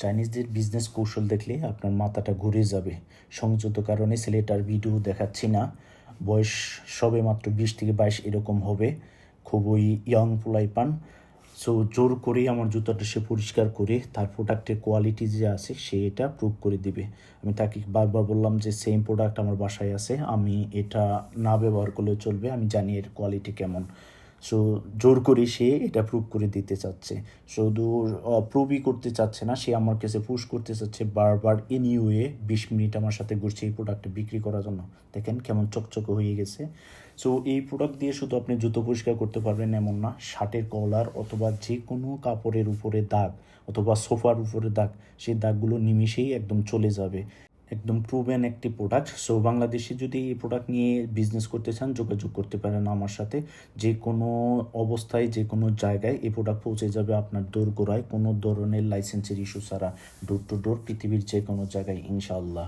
চাইনিজদের business কৌশল দেখলে আপনার মাথাটা ঘুরে যাবে। সংযত কারণে ছেলেটার ভিডিও দেখাচ্ছি না, বয়স সবে মাত্র 20 থেকে 22 এরকম হবে, খুবই ইয়ং পোলাইপান। সো জোর করেই আমার জুতাটা সে পরিষ্কার করে তার প্রোডাক্টের কোয়ালিটি যে আছে সে এটা প্রুভ করে দিবে। আমি তাকে বারবার বললাম যে সেম প্রোডাক্ট আমার বাসায় আছে, আমি এটা না ব্যবহার করলেও চলবে, আমি জানি এর কোয়ালিটি কেমন। সো জোর করে সে এটা প্রুভ করে দিতে চাচ্ছে। শুধু প্রুভই করতে চাচ্ছে না, সে আমার কাছে পুশ করতে চাচ্ছে বারবার। এনিওয়ে 20 মিনিট আমার সাথে ঘুরছে এই প্রোডাক্টটা বিক্রি করার জন্য। দেখেন কেমন চকচকে হয়ে গেছে। সো এই প্রোডাক্ট দিয়ে শুধু আপনি জুতো পরিষ্কার করতে পারবেন এমন না, শার্টের কলার অথবা যে কোনো কাপড়ের উপরে দাগ অথবা সোফার উপরে দাগ, সেই দাগগুলো নিমিশেই একদম চলে যাবে। একদম প্রুভেন একটি প্রোডাক্ট। সো বাংলাদেশে যদি এই প্রোডাক্ট নিয়ে বিজনেস করতে চান যোগাযোগ করতে পারেন আমার সাথে। যে কোনো অবস্থায় যে কোনো জায়গায় এই প্রোডাক্ট পৌঁছে যাবে আপনার দোরগোড়ায়, কোনো ধরনের লাইসেন্সের ইস্যু ছাড়া, ডোর টু ডোর পৃথিবীর যে কোনো জায়গায় ইনশাআল্লাহ।